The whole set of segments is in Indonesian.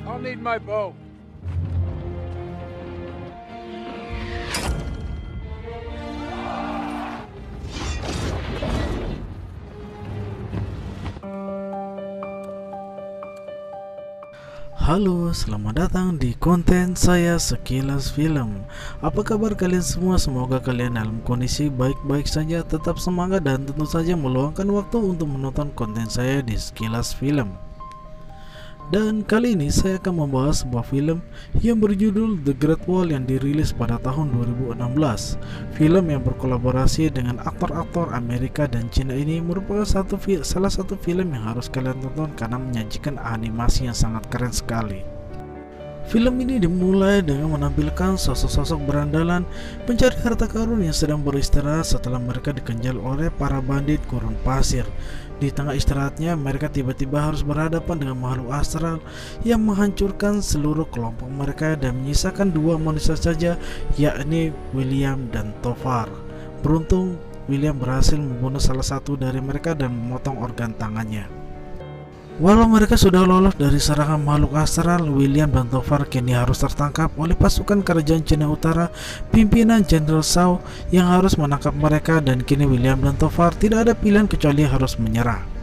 I'll need my bow. Halo, selamat datang di konten saya Sekilas Film. Apa kabar kalian semua? Semoga kalian dalam kondisi baik-baik saja, tetap semangat dan tentu saja meluangkan waktu untuk menonton konten saya di Sekilas Film. Dan kali ini saya akan membahas sebuah film yang berjudul The Great Wall yang dirilis pada tahun 2016. Film yang berkolaborasi dengan aktor-aktor Amerika dan Cina ini merupakan salah satu film yang harus kalian tonton karena menyajikan animasi yang sangat keren sekali. Film ini dimulai dengan menampilkan sosok-sosok berandalan pencari harta karun yang sedang beristirahat setelah mereka dikenjal oleh para bandit gurun pasir. Di tengah istirahatnya, mereka tiba-tiba harus berhadapan dengan makhluk astral yang menghancurkan seluruh kelompok mereka dan menyisakan dua manusia saja, yakni William dan Tovar. Beruntung, William berhasil membunuh salah satu dari mereka dan memotong organ tangannya. Walau mereka sudah lolos dari serangan makhluk astral, William dan Tovar kini harus tertangkap oleh pasukan kerajaan Cina Utara pimpinan Jenderal Zhao yang harus menangkap mereka, dan kini William dan Tovar tidak ada pilihan kecuali harus menyerah.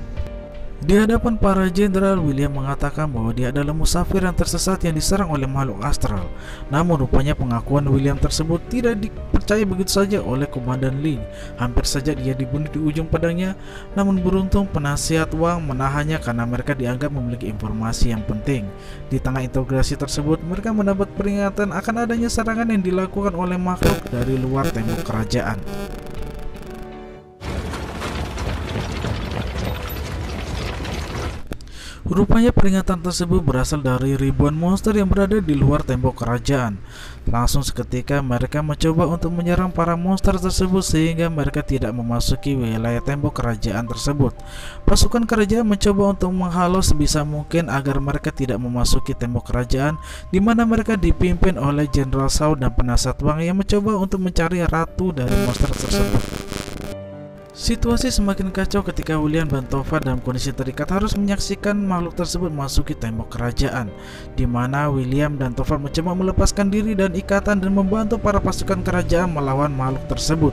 Di hadapan para jenderal, William mengatakan bahwa dia adalah musafir yang tersesat yang diserang oleh makhluk astral. Namun rupanya pengakuan William tersebut tidak dipercaya begitu saja oleh Komandan Lee. Hampir saja dia dibunuh di ujung pedangnya, namun beruntung penasihat Wang menahannya karena mereka dianggap memiliki informasi yang penting. Di tengah interogasi tersebut, mereka mendapat peringatan akan adanya serangan yang dilakukan oleh makhluk dari luar tembok kerajaan. Rupanya peringatan tersebut berasal dari ribuan monster yang berada di luar tembok kerajaan. Langsung seketika mereka mencoba untuk menyerang para monster tersebut sehingga mereka tidak memasuki wilayah tembok kerajaan tersebut. Pasukan kerajaan mencoba untuk menghalau sebisa mungkin agar mereka tidak memasuki tembok kerajaan, di mana mereka dipimpin oleh Jenderal Zhao dan penasihat Wang yang mencoba untuk mencari ratu dari monster tersebut. Situasi semakin kacau ketika William dan Tovar dalam kondisi terikat harus menyaksikan makhluk tersebut masuki tembok kerajaan, di mana William dan Tovar mencoba melepaskan diri dan ikatan dan membantu para pasukan kerajaan melawan makhluk tersebut.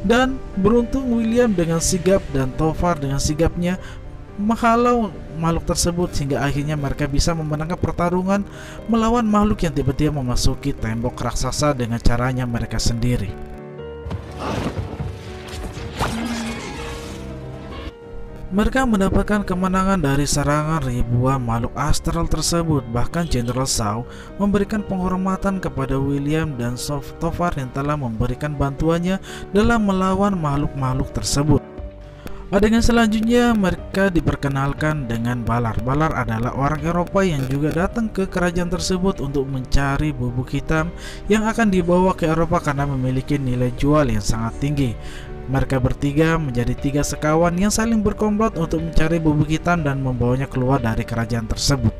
Dan beruntung William dengan sigap dan Tovar dengan sigapnya menghalau makhluk tersebut sehingga akhirnya mereka bisa memenangkan pertarungan melawan makhluk yang tiba-tiba memasuki tembok raksasa dengan caranya mereka sendiri. Mereka mendapatkan kemenangan dari serangan ribuan makhluk astral tersebut. Bahkan Jenderal Zhao memberikan penghormatan kepada William dan Tovar yang telah memberikan bantuannya dalam melawan makhluk-makhluk tersebut. Adegan selanjutnya mereka diperkenalkan dengan Balar. Balar adalah orang Eropa yang juga datang ke kerajaan tersebut untuk mencari bubuk hitam yang akan dibawa ke Eropa karena memiliki nilai jual yang sangat tinggi. Mereka bertiga menjadi tiga sekawan yang saling berkomplot untuk mencari bubuk hitam dan membawanya keluar dari kerajaan tersebut.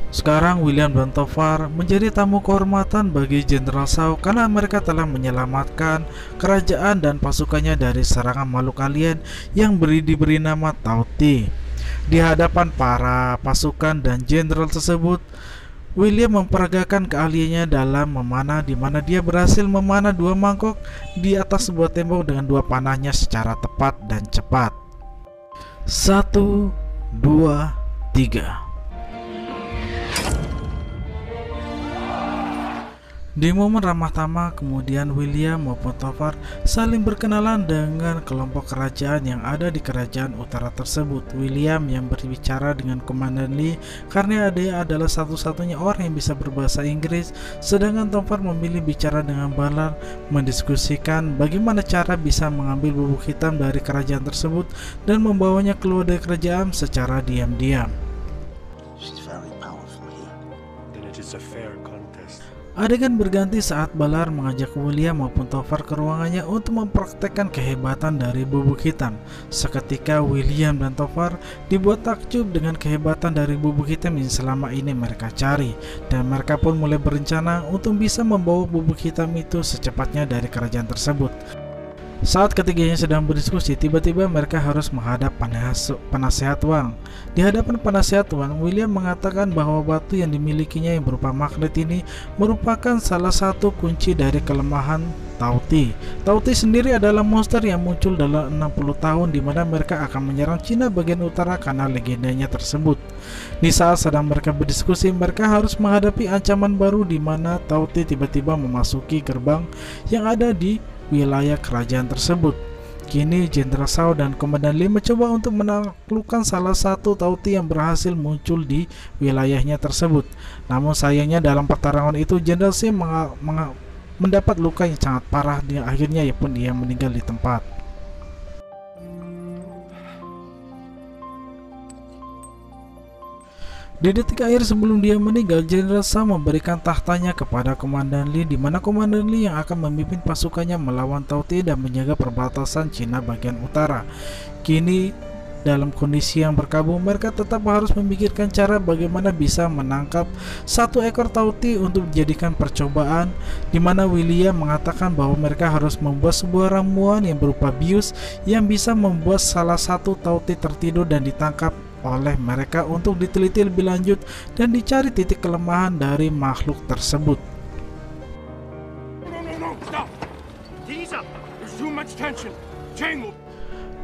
Sekarang William dan Tovar menjadi tamu kehormatan bagi Jenderal Zhao karena mereka telah menyelamatkan kerajaan dan pasukannya dari serangan makhluk alien yang diberi nama Tauti. Di hadapan para pasukan dan jenderal tersebut, William memperagakan keahliannya dalam memanah, di mana dia berhasil memanah dua mangkok di atas sebuah tembok dengan dua panahnya secara tepat dan cepat. 1, 2, 3. Di momen ramah tamah, kemudian William maupun Tovar saling berkenalan dengan kelompok kerajaan yang ada di kerajaan utara tersebut. William yang berbicara dengan Komandan Lee karena dia adalah satu-satunya orang yang bisa berbahasa Inggris, sedangkan Tovar memilih bicara dengan Balar, mendiskusikan bagaimana cara bisa mengambil bubuk hitam dari kerajaan tersebut dan membawanya keluar dari kerajaan secara diam-diam. Adegan berganti saat Balar mengajak William maupun Tovar ke ruangannya untuk mempraktekkan kehebatan dari bubuk hitam. Seketika William dan Tovar dibuat takjub dengan kehebatan dari bubuk hitam yang selama ini mereka cari, dan mereka pun mulai berencana untuk bisa membawa bubuk hitam itu secepatnya dari kerajaan tersebut. Saat ketiganya sedang berdiskusi, tiba-tiba mereka harus menghadap penasehat Wang. Di hadapan penasehat Wang, William mengatakan bahwa batu yang dimilikinya yang berupa magnet ini merupakan salah satu kunci dari kelemahan Tao-Ti. Tao-Ti sendiri adalah monster yang muncul dalam 60 tahun di mana mereka akan menyerang Cina bagian utara karena legendanya tersebut. Di saat sedang mereka berdiskusi, mereka harus menghadapi ancaman baru di mana Tao-Ti tiba-tiba memasuki gerbang yang ada di wilayah kerajaan tersebut. Kini Jenderal Shao dan Komandan Li mencoba untuk menaklukkan salah satu Tao-Ti yang berhasil muncul di wilayahnya tersebut. Namun sayangnya dalam pertarungan itu Jenderal Shi mendapat luka yang sangat parah, dan akhirnya dia meninggal di tempat. Di detik akhir sebelum dia meninggal, Jenderal Shao memberikan tahtanya kepada Komandan Li, di mana Komandan Li yang akan memimpin pasukannya melawan Tao-Ti dan menjaga perbatasan Cina bagian utara. Kini dalam kondisi yang berkabung, mereka tetap harus memikirkan cara bagaimana bisa menangkap satu ekor Tao-Ti untuk dijadikan percobaan, di mana William mengatakan bahwa mereka harus membuat sebuah ramuan yang berupa bius yang bisa membuat salah satu Tao-Ti tertidur dan ditangkap oleh mereka untuk diteliti lebih lanjut dan dicari titik kelemahan dari makhluk tersebut.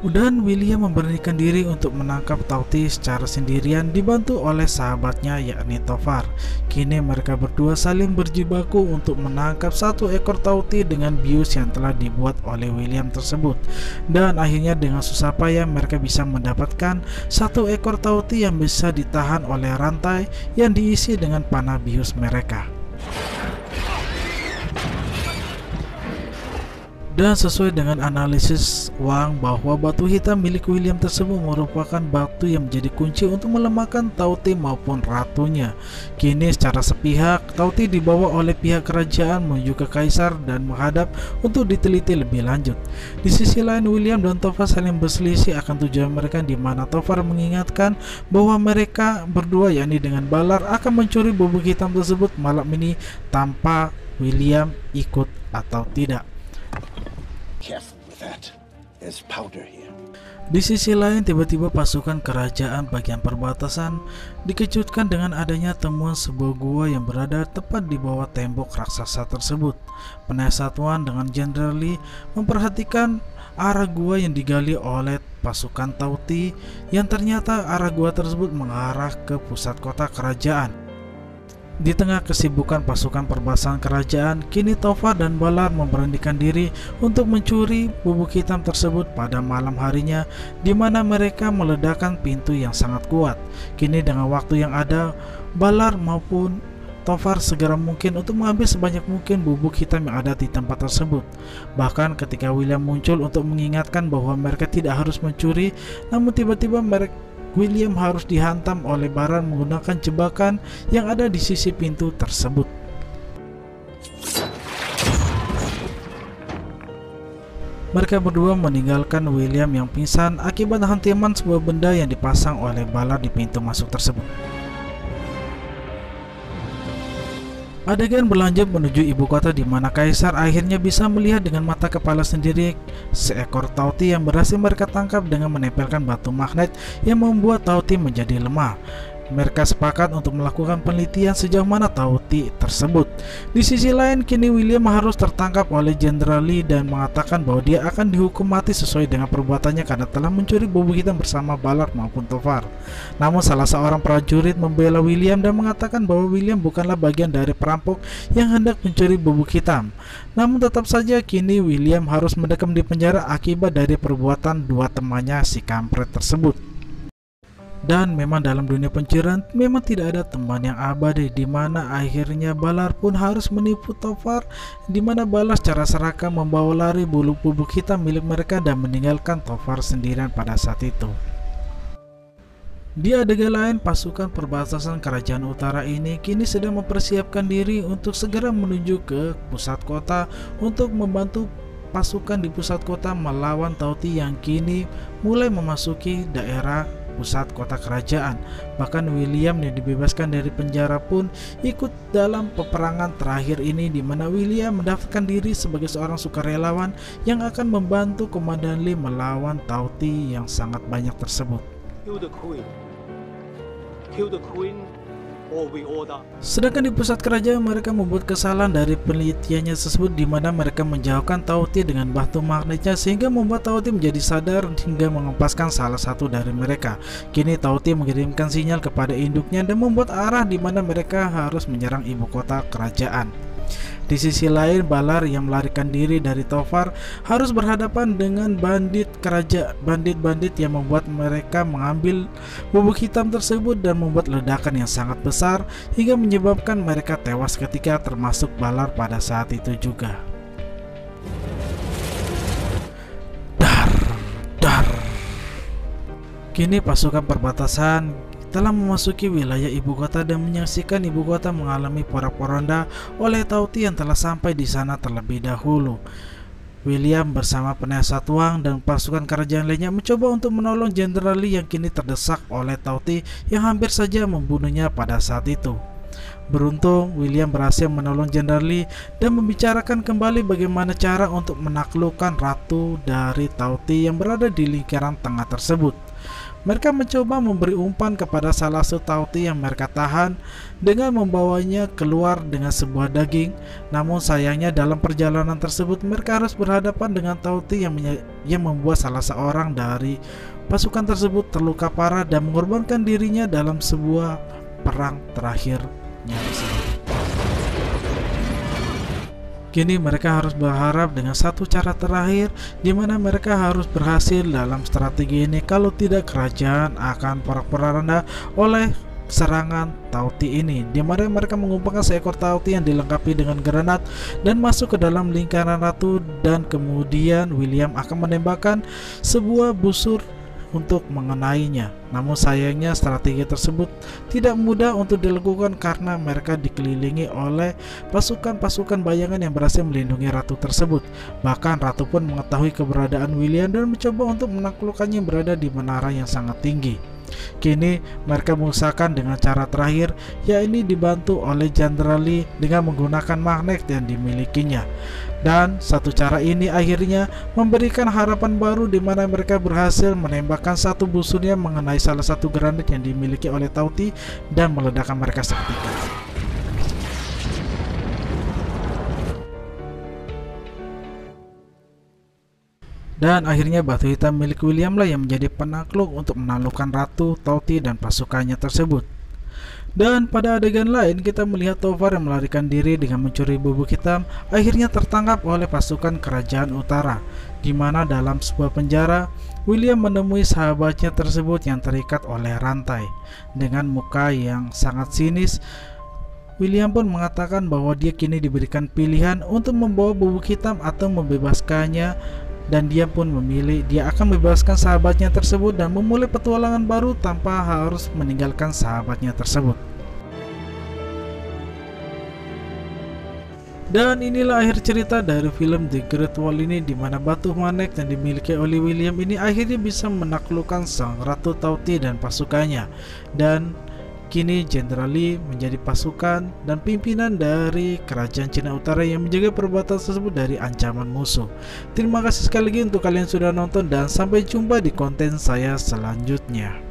Dan William memberanikan diri untuk menangkap Tao-Ti secara sendirian dibantu oleh sahabatnya yakni Tofar. Kini mereka berdua saling berjibaku untuk menangkap satu ekor Tao-Ti dengan bius yang telah dibuat oleh William tersebut. Dan akhirnya dengan susah payah mereka bisa mendapatkan satu ekor Tao-Ti yang bisa ditahan oleh rantai yang diisi dengan panah bius mereka. Dan sesuai dengan analisis Wang bahwa batu hitam milik William tersebut merupakan batu yang menjadi kunci untuk melemahkan Tao-Ti maupun ratunya. Kini secara sepihak, Tao-Ti dibawa oleh pihak kerajaan menuju ke Kaisar dan menghadap untuk diteliti lebih lanjut. Di sisi lain, William dan Tofar saling berselisih akan tujuan mereka, di mana Tofar mengingatkan bahwa mereka berdua yakni dengan Balar akan mencuri bubuk hitam tersebut malam ini tanpa William ikut atau tidak. Di sisi lain, tiba-tiba pasukan kerajaan bagian perbatasan dikejutkan dengan adanya temuan sebuah gua yang berada tepat di bawah tembok raksasa tersebut. Penasehat Wan dengan Jenderal Li memperhatikan arah gua yang digali oleh pasukan Tao-Ti, yang ternyata arah gua tersebut mengarah ke pusat kota kerajaan. Di tengah kesibukan pasukan perbatasan kerajaan, kini Tofar dan Balar memberanikan diri untuk mencuri bubuk hitam tersebut pada malam harinya, di mana mereka meledakkan pintu yang sangat kuat. Kini dengan waktu yang ada, Balar maupun Tofar segera mungkin untuk mengambil sebanyak mungkin bubuk hitam yang ada di tempat tersebut. Bahkan ketika William muncul untuk mengingatkan bahwa mereka tidak harus mencuri, namun tiba-tiba William harus dihantam oleh Balar menggunakan jebakan yang ada di sisi pintu tersebut. Mereka berdua meninggalkan William yang pingsan akibat hantaman sebuah benda yang dipasang oleh Balar di pintu masuk tersebut. Adegan berlanjut menuju ibu kota, di mana Kaisar akhirnya bisa melihat dengan mata kepala sendiri seekor Tao-Ti yang berhasil mereka tangkap dengan menempelkan batu magnet yang membuat Tao-Ti menjadi lemah. Mereka sepakat untuk melakukan penelitian sejauh mana Tao-Ti tersebut. Di sisi lain, kini William harus tertangkap oleh Jenderal Li dan mengatakan bahwa dia akan dihukum mati sesuai dengan perbuatannya karena telah mencuri bubuk hitam bersama Balar maupun Tofar. Namun salah seorang prajurit membela William dan mengatakan bahwa William bukanlah bagian dari perampok yang hendak mencuri bubuk hitam. Namun tetap saja kini William harus mendekam di penjara akibat dari perbuatan dua temannya si kampret tersebut. Dan memang dalam dunia pencurian memang tidak ada teman yang abadi, di mana akhirnya Balar pun harus menipu Tofar, di mana Balar secara serakah membawa lari bubuk hitam milik mereka dan meninggalkan Tofar sendirian pada saat itu. Di adegan lain, pasukan perbatasan kerajaan utara ini kini sedang mempersiapkan diri untuk segera menuju ke pusat kota untuk membantu pasukan di pusat kota melawan Tao-Ti yang kini mulai memasuki daerah pusat kota kerajaan. Bahkan William yang dibebaskan dari penjara pun ikut dalam peperangan terakhir ini, di mana William mendaftarkan diri sebagai seorang sukarelawan yang akan membantu Komandan Lee melawan Tauti yang sangat banyak tersebut. Kill the queen or we order. Sedangkan di pusat kerajaan mereka membuat kesalahan dari penelitiannya tersebut, di mana mereka menjauhkan Tauti dengan batu magnetnya sehingga membuat Tauti menjadi sadar hingga mengempaskan salah satu dari mereka. Kini Tauti mengirimkan sinyal kepada induknya dan membuat arah di mana mereka harus menyerang ibu kota kerajaan. Di sisi lain, Balar yang melarikan diri dari Tofar harus berhadapan dengan bandit-bandit yang membuat mereka mengambil bubuk hitam tersebut dan membuat ledakan yang sangat besar hingga menyebabkan mereka tewas ketika, termasuk Balar pada saat itu juga. Dar. Kini pasukan perbatasan telah memasuki wilayah ibu kota dan menyaksikan ibu kota mengalami porak-poranda oleh Tauti yang telah sampai di sana terlebih dahulu. William bersama penasihat Wang dan pasukan kerajaan lainnya mencoba untuk menolong Jenderal Lee yang kini terdesak oleh Tauti yang hampir saja membunuhnya pada saat itu. Beruntung, William berhasil menolong Jenderal Lee dan membicarakan kembali bagaimana cara untuk menaklukkan ratu dari Tauti yang berada di lingkaran tengah tersebut. Mereka mencoba memberi umpan kepada salah satu Tauti yang mereka tahan dengan membawanya keluar dengan sebuah daging. Namun sayangnya dalam perjalanan tersebut mereka harus berhadapan dengan Tauti yang membuat salah seorang dari pasukan tersebut terluka parah dan mengorbankan dirinya dalam sebuah perang terakhirnya tersebut. Kini mereka harus berharap dengan satu cara terakhir, di mana mereka harus berhasil dalam strategi ini. Kalau tidak, kerajaan akan porak-poranda oleh serangan Tauti ini, di mana mereka mengumpulkan seekor Tauti yang dilengkapi dengan granat dan masuk ke dalam lingkaran ratu, dan kemudian William akan menembakkan sebuah busur untuk mengenainya. Namun sayangnya strategi tersebut tidak mudah untuk dilakukan karena mereka dikelilingi oleh pasukan-pasukan bayangan yang berhasil melindungi ratu tersebut. Bahkan ratu pun mengetahui keberadaan William dan mencoba untuk menaklukkannya yang berada di menara yang sangat tinggi. Kini mereka mengusahakan dengan cara terakhir, yakni dibantu oleh Jenderal Lee dengan menggunakan magnet yang dimilikinya. Dan satu cara ini akhirnya memberikan harapan baru, di mana mereka berhasil menembakkan satu busurnya mengenai salah satu granat yang dimiliki oleh Tauti dan meledakkan mereka seketika. Dan akhirnya batu hitam milik William lah yang menjadi penakluk untuk menaklukkan Ratu Tauti dan pasukannya tersebut. Dan pada adegan lain kita melihat Tofar yang melarikan diri dengan mencuri bubuk hitam akhirnya tertangkap oleh pasukan kerajaan utara, di mana dalam sebuah penjara William menemui sahabatnya tersebut yang terikat oleh rantai. Dengan muka yang sangat sinis, William pun mengatakan bahwa dia kini diberikan pilihan untuk membawa bubuk hitam atau membebaskannya, dan dia pun memilih dia akan membebaskan sahabatnya tersebut dan memulai petualangan baru tanpa harus meninggalkan sahabatnya tersebut. Dan inilah akhir cerita dari film The Great Wall ini, di mana batu magnet yang dimiliki oleh William ini akhirnya bisa menaklukkan sang Ratu Tauti dan pasukannya. Dan kini Jenderal Lee menjadi pasukan dan pimpinan dari kerajaan Cina Utara yang menjaga perbatasan tersebut dari ancaman musuh. Terima kasih sekali lagi untuk kalian sudah nonton dan sampai jumpa di konten saya selanjutnya.